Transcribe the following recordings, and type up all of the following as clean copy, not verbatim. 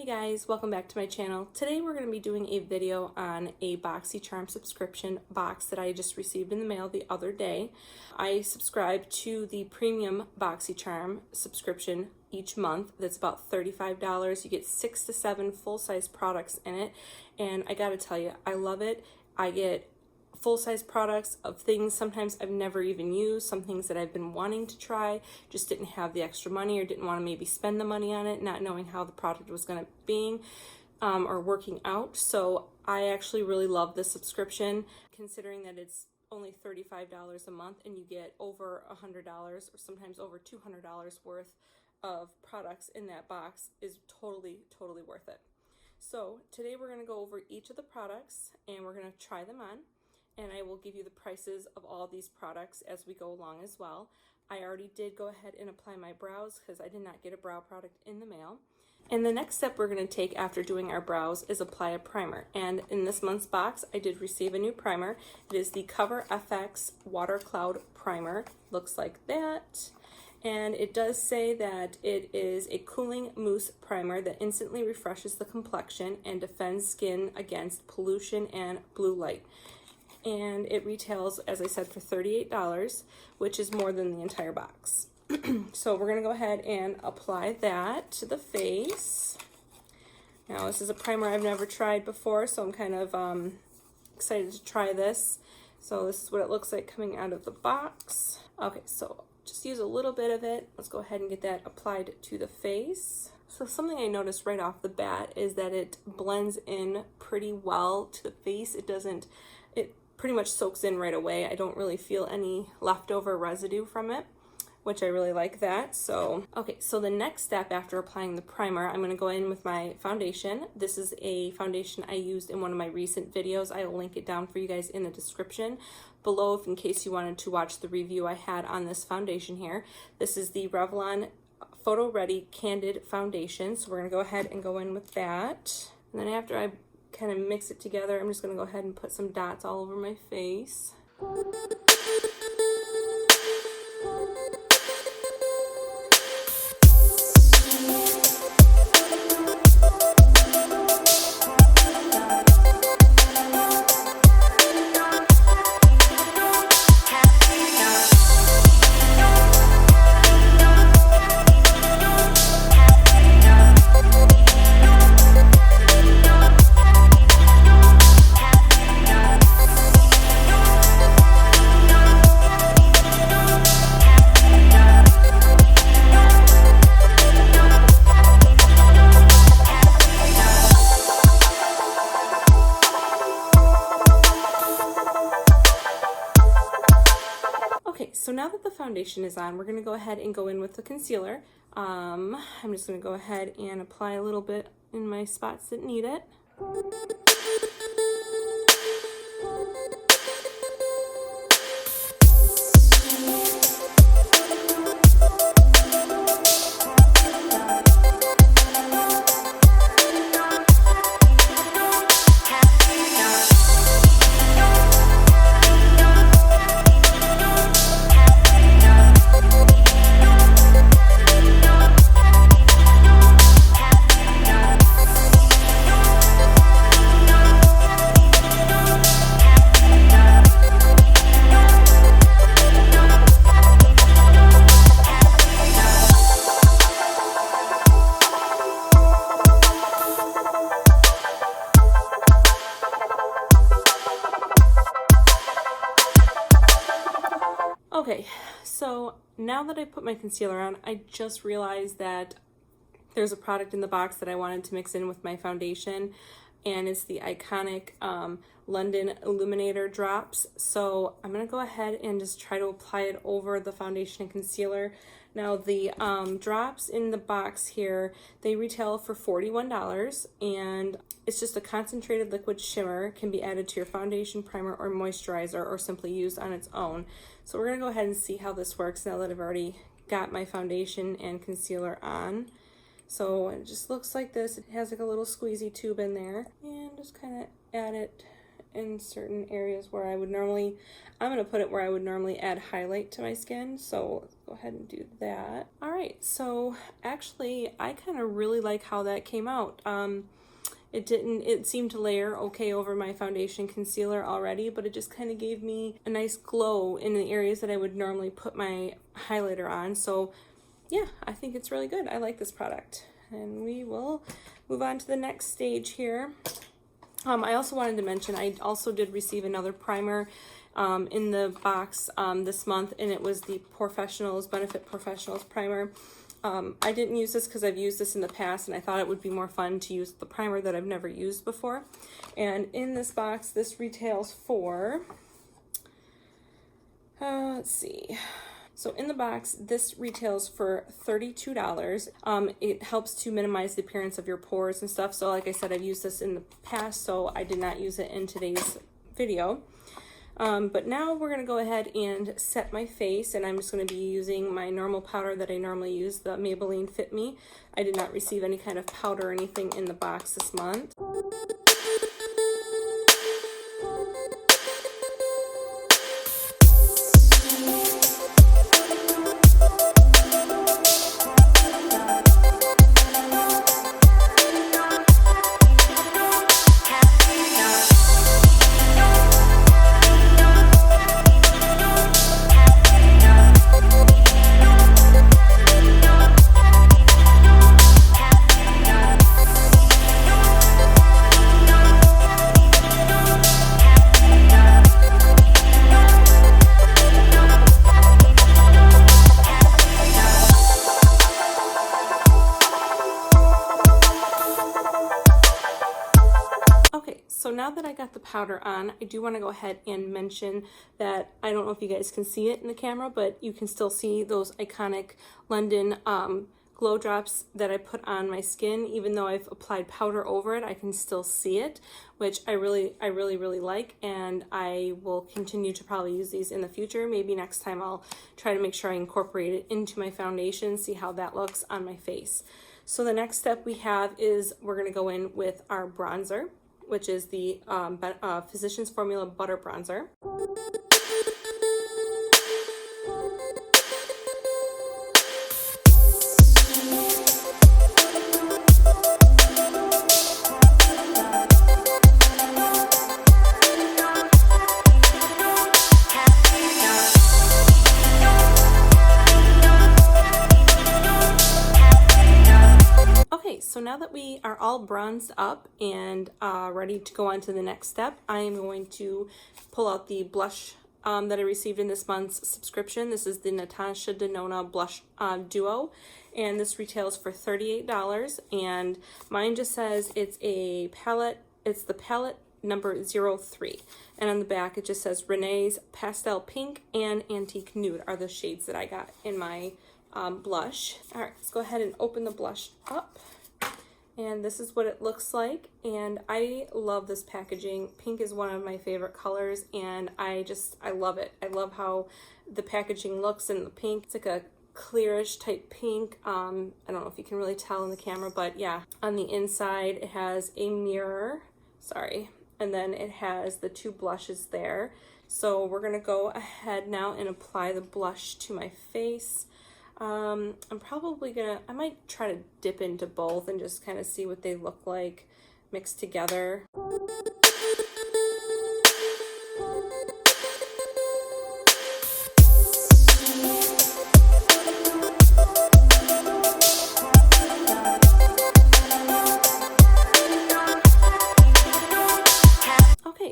Hey guys, welcome back to my channel. Today we're going to be doing a video on a Boxycharm subscription box that I just received in the mail the other day. I subscribe to the premium Boxycharm subscription each month. That's about $35. You get 6 to 7 full-size products in it, and I gotta tell you, I love it. I get full-size products of things sometimes I've never even used, some things that I've been wanting to try, just didn't have the extra money or didn't want to maybe spend the money on it, not knowing how the product was going to be or working out. So I actually really love this subscription, considering that it's only $35 a month and you get over $100 or sometimes over $200 worth of products in that box is totally worth it. So today we're going to go over each of the products and we're going to try them on. And I will give you the prices of all these products as we go along as well. I already did go ahead and apply my brows because I did not get a brow product in the mail. And the next step we're going to take after doing our brows is apply a primer. And in this month's box, I did receive a new primer. It is the Cover FX Water Cloud Primer. Looks like that. And it does say that it is a cooling mousse primer that instantly refreshes the complexion and defends skin against pollution and blue light. And it retails, as I said, for $38, which is more than the entire box. So we're going to go ahead and apply that to the face. Now, this is a primer I've never tried before, so I'm kind of excited to try this. So this is what it looks like coming out of the box. Okay, so just use a little bit of it. Let's go ahead and get that applied to the face. So something I noticed right off the bat is that it blends in pretty well to the face. It pretty much soaks in right away. I don't really feel any leftover residue from it, which I really like that. So, okay, so the next step after applying the primer, I'm gonna go in with my foundation. This is a foundation I used in one of my recent videos. I'll link it down for you guys in the description below in case you wanted to watch the review I had on this foundation here. This is the Revlon Photo Ready Candid Foundation. So we're gonna go ahead and go in with that. And then after I kind of mix it together, I'm just going to go ahead and put some dots all over my face. So now that the foundation is on, we're going to go ahead and go in with the concealer. I'm just going to go ahead and apply a little bit in my spots that need it. Okay, so now that I put my concealer on, I just realized that there's a product in the box that I wanted to mix in with my foundation, and it's the iconic London Illuminator drops. So I'm going to go ahead and just try to apply it over the foundation and concealer. Now the drops in the box here, they retail for $41, and it's just a concentrated liquid shimmer. It can be added to your foundation, primer, or moisturizer, or simply used on its own. So we're going to go ahead and see how this works now that I've already got my foundation and concealer on. So it just looks like this. It has like a little squeezy tube in there, and just kind of add it in certain areas where I would normally, I'm going to put it where I would normally add highlight to my skin. So go ahead and do that. All right, so actually I kind of really like how that came out. It seemed to layer okay over my foundation concealer already, but it just kind of gave me a nice glow in the areas that I would normally put my highlighter on. So yeah, I think it's really good. I like this product. And we will move on to the next stage here. I also wanted to mention, I also did receive another primer in the box this month, and it was the Professionals, Benefit Professionals primer. I didn't use this because I've used this in the past, and I thought it would be more fun to use the primer that I've never used before. And in this box, this retails for, let's see. So in the box, this retails for $32. It helps to minimize the appearance of your pores and stuff. So like I said, I've used this in the past, so I did not use it in today's video. But now we're going to go ahead and set my face, and I'm just going to be using my normal powder that I normally use, the Maybelline Fit Me. I did not receive any kind of powder or anything in the box this month. So now that I got the powder on, I do want to go ahead and mention that I don't know if you guys can see it in the camera, but you can still see those iconic London glow drops that I put on my skin. Even though I've applied powder over it, I can still see it, which I really like, and I will continue to probably use these in the future. Maybe next time I'll try to make sure I incorporate it into my foundation, see how that looks on my face. So the next step we have is we're going to go in with our bronzer, which is the Physicians Formula Butter Bronzer. So now that we are all bronzed up and ready to go on to the next step, I am going to pull out the blush that I received in this month's subscription. This is the Natasha Denona Blush Duo, and this retails for $38, and mine just says it's a palette. It's the palette number 03, and on the back it just says Renee's Pastel Pink and Antique Nude are the shades that I got in my blush. All right, let's go ahead and open the blush up. And this is what it looks like, and I love this packaging. Pink is one of my favorite colors, and I love it. I love how the packaging looks in the pink. It's like a clearish type pink. I don't know if you can really tell in the camera, but yeah. On the inside, it has a mirror, and then it has the two blushes there. So we're gonna go ahead now and apply the blush to my face. I'm probably I might try to dip into both and just kind of see what they look like mixed together.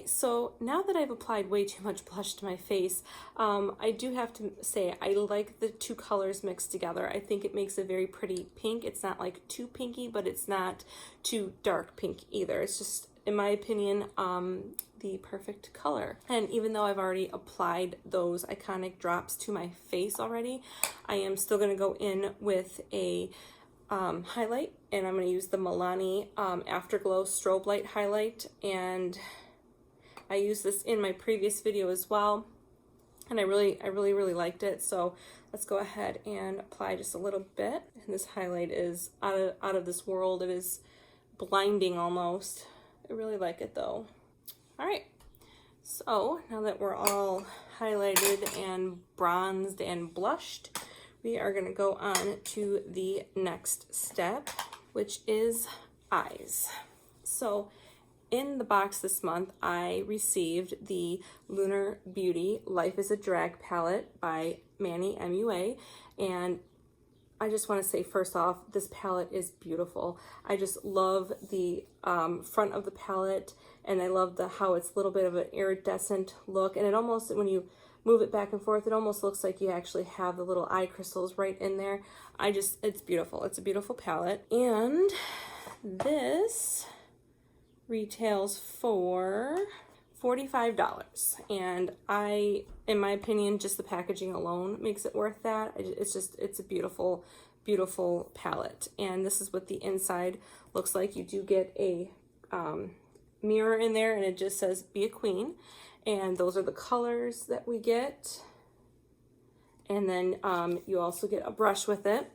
So now that I've applied way too much blush to my face, I do have to say I like the two colors mixed together. I think it makes a very pretty pink. It's not like too pinky, but it's not too dark pink either. It's just, in my opinion, the perfect color. And even though I've already applied those iconic drops to my face already, I am still going to go in with a highlight, and I'm going to use the Milani Afterglow Strobelight highlight, and I used this in my previous video as well, and I really liked it. So let's go ahead and apply just a little bit. And this highlight is out of this world. It is blinding almost. I really like it though. All right, so now that we're all highlighted and bronzed and blushed, we are going to go on to the next step, which is eyes. So in the box this month, I received the Lunar Beauty Life is a Drag palette by Manny MUA, and I just want to say first off, this palette is beautiful. I just love the front of the palette, and I love how it's a little bit of an iridescent look, and it almost, when you move it back and forth, it almost looks like you actually have the little eye crystals right in there. It's beautiful. It's a beautiful palette. And this retails for $45. And in my opinion, just the packaging alone makes it worth that. It's a beautiful, beautiful palette. And this is what the inside looks like. You do get a mirror in there, and it just says, "Be a Queen." And those are the colors that we get. And then you also get a brush with it.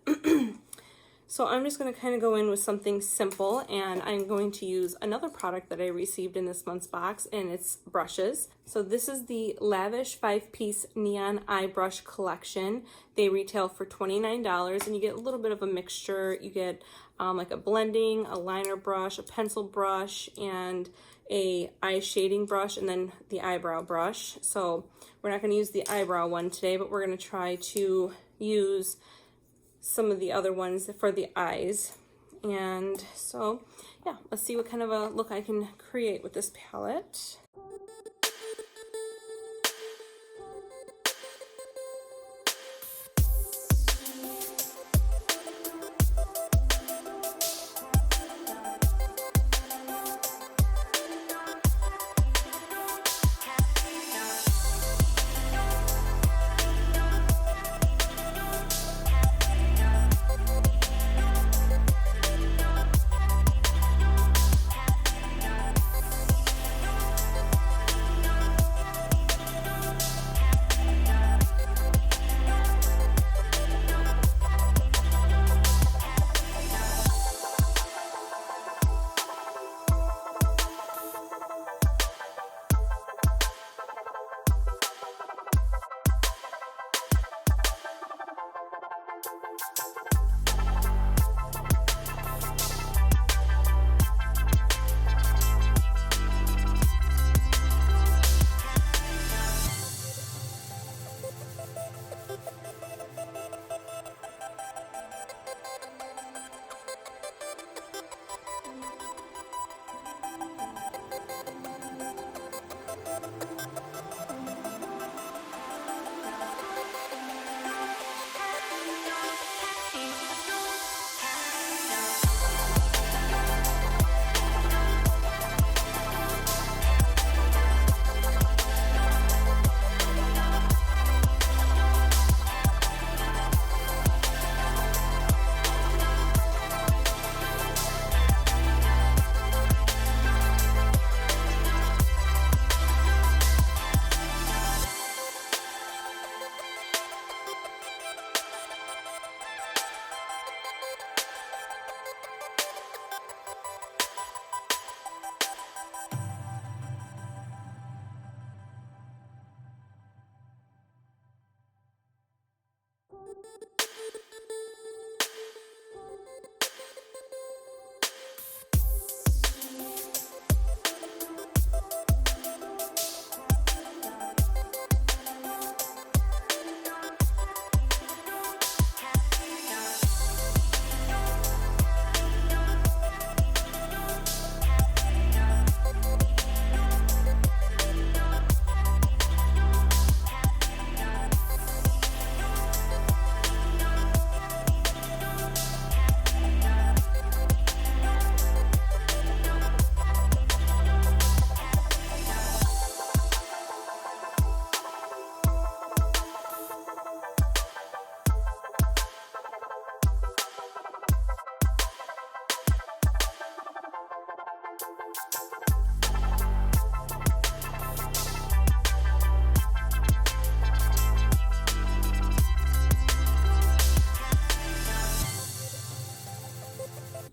So I'm just going to kind of go in with something simple, and I'm going to use another product that I received in this month's box, and it's brushes. So this is the Lavish 5-piece Neon Eye Brush Collection. They retail for $29, and you get a little bit of a mixture. You get like a blending, a liner brush, a pencil brush, and a eye shading brush, and then the eyebrow brush. So we're not going to use the eyebrow one today, but we're going to try to use some of the other ones for the eyes. And so yeah, let's see what kind of a look I can create with this palette.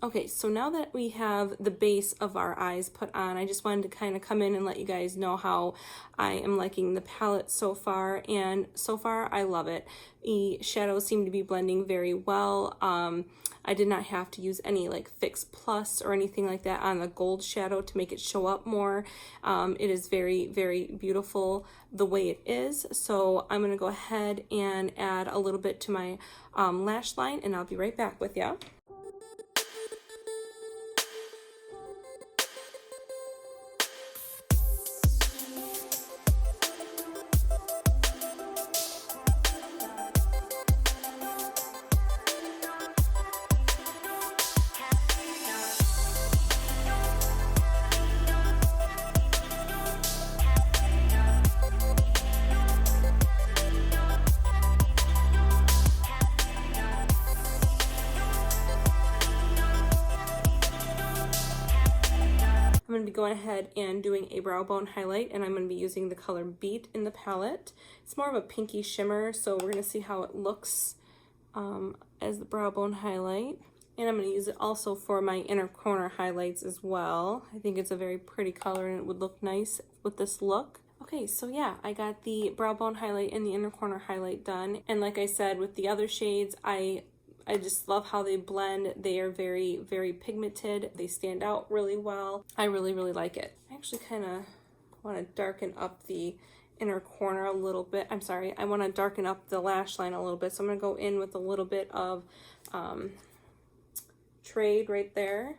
Okay, so now that we have the base of our eyes put on, I just wanted to kind of come in and let you guys know how I am liking the palette so far, and so far I love it. The shadows seem to be blending very well. I did not have to use any like Fix Plus or anything like that on the gold shadow to make it show up more. It is very, very beautiful the way it is. So I'm gonna go ahead and add a little bit to my lash line, and I'll be right back with you. I'm going to be going ahead and doing a brow bone highlight, and I'm going to be using the color Beat in the palette. It's more of a pinky shimmer, so we're going to see how it looks as the brow bone highlight. And I'm going to use it also for my inner corner highlights as well. I think it's a very pretty color and it would look nice with this look. Okay, so yeah, I got the brow bone highlight and the inner corner highlight done. And like I said, with the other shades, I just love how they blend. They are very, very pigmented. They stand out really well. I really, really like it. I actually kind of want to darken up the inner corner a little bit. I'm sorry, I want to darken up the lash line a little bit. So I'm going to go in with a little bit of Trade right there.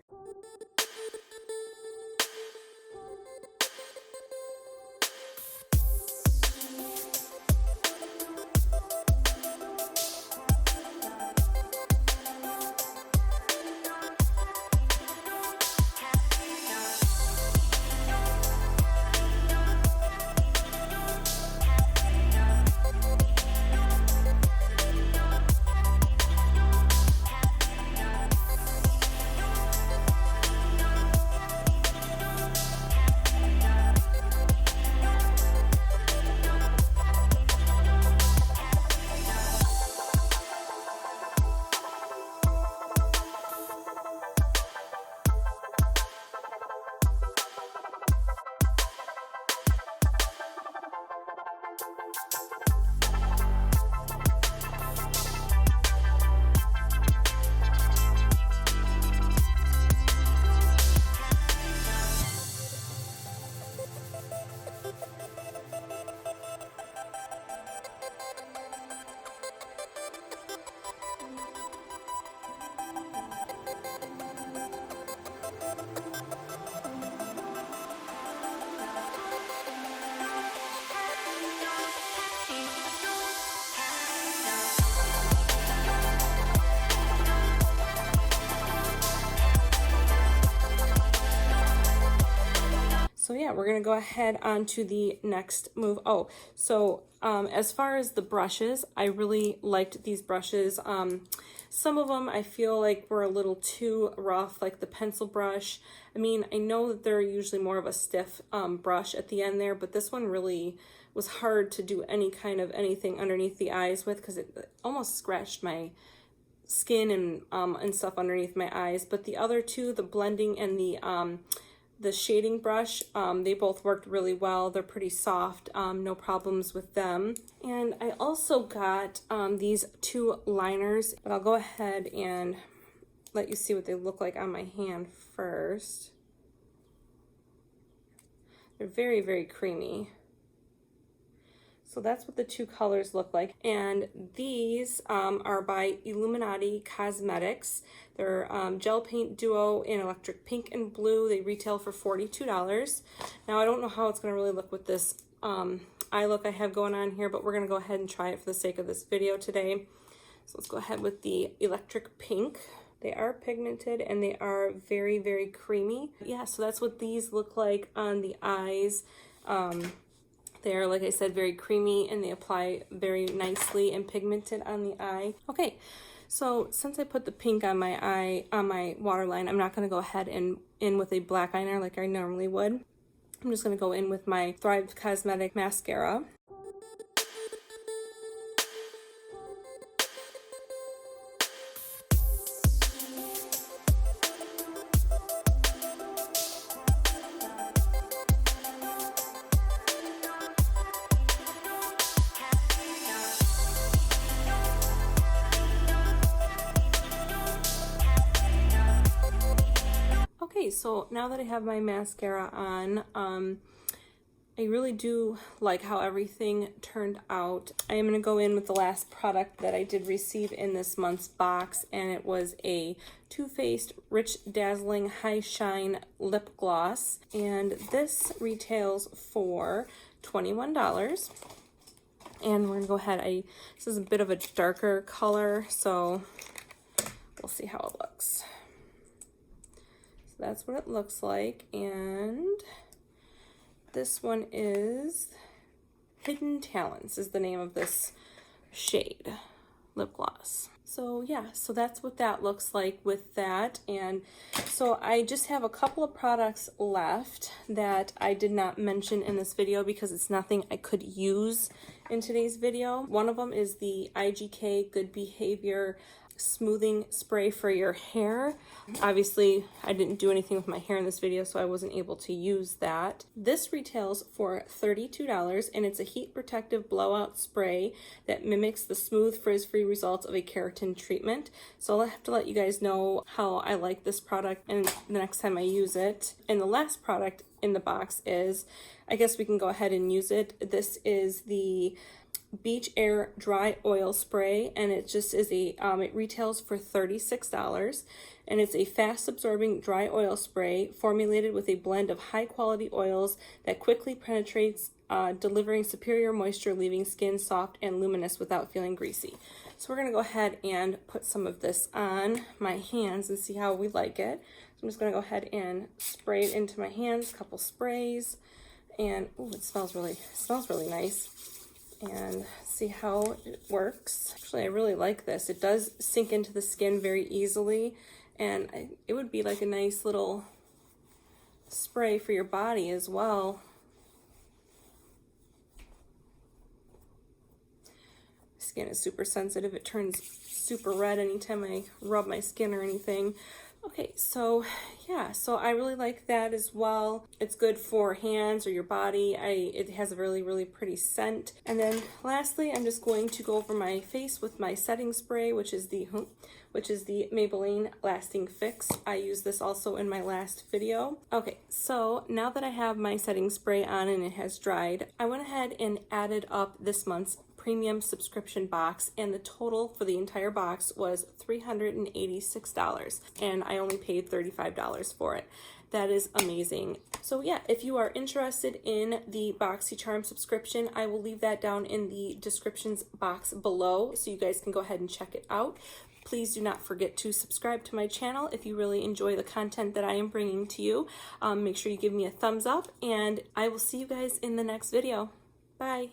So yeah, we're gonna go ahead on to the next move. Oh, so as far as the brushes, I really liked these brushes. Some of them I feel like were a little too rough, like the pencil brush. I mean, I know that they're usually more of a stiff brush at the end there, but this one really was hard to do any kind of anything underneath the eyes with, because it almost scratched my skin and stuff underneath my eyes. But the other two, the blending and the shading brush, they both worked really well. They're pretty soft, no problems with them. And I also got these two liners, but I'll go ahead and let you see what they look like on my hand first. They're very, very creamy. So that's what the two colors look like. And these are by Illuminati Cosmetics. They're gel paint duo in electric pink and blue. They retail for $42. Now I don't know how it's gonna really look with this eye look I have going on here, but we're gonna go ahead and try it for the sake of this video today. So let's go ahead with the electric pink. They are pigmented and they are very, very creamy. Yeah, so that's what these look like on the eyes. They're, like I said, very creamy and they apply very nicely and pigmented on the eye. Okay, so since I put the pink on my eye, on my waterline, I'm not going to go ahead and in with a black eyeliner like I normally would. I'm just going to go in with my Thrive Cosmetic mascara. Okay, so now that I have my mascara on, I really do like how everything turned out. I am going to go in with the last product that I did receive in this month's box, and it was a Too Faced Rich Dazzling High Shine Lip Gloss, and this retails for $21. And we're going to go ahead, this is a bit of a darker color, so we'll see how it looks. So that's what it looks like, and this one is Hidden Talents is the name of this shade lip gloss. So yeah, so that's what that looks like with that. And so I just have a couple of products left that I did not mention in this video because it's nothing I could use in today's video. One of them is the IGK Good Behavior smoothing spray for your hair. Obviously, I didn't do anything with my hair in this video, so I wasn't able to use that. This retails for $32, and it's a heat protective blowout spray that mimics the smooth, frizz-free results of a keratin treatment. So I'll have to let you guys know how I like this product and the next time I use it. And the last product in the box is, I guess we can go ahead and use it. This is the Beach Air Dry Oil Spray, and it just is a it retails for $36, and it's a fast absorbing dry oil spray formulated with a blend of high quality oils that quickly penetrates, delivering superior moisture, leaving skin soft and luminous without feeling greasy. So we're going to go ahead and put some of this on my hands and see how we like it. So I'm just going to go ahead and spray it into my hands, a couple sprays, and ooh, it smells really nice. And see how it works. Actually, I really like this. It does sink into the skin very easily, and it would be like a nice little spray for your body as well. Skin is super sensitive. It turns super red anytime I rub my skin or anything. Okay, so yeah, so I really like that as well. It's good for hands or your body. It has a really pretty scent. And then lastly, I'm just going to go over my face with my setting spray, which is the Maybelline Lasting Fix. I used this also in my last video. Okay, so now that I have my setting spray on and it has dried, I went ahead and added up this month's premium subscription box, and the total for the entire box was $386, and I only paid $35 for it. That is amazing. So yeah, if you are interested in the Boxycharm subscription, I will leave that down in the descriptions box below so you guys can go ahead and check it out. Please do not forget to subscribe to my channel if you really enjoy the content that I am bringing to you. Make sure you give me a thumbs up, and I will see you guys in the next video. Bye.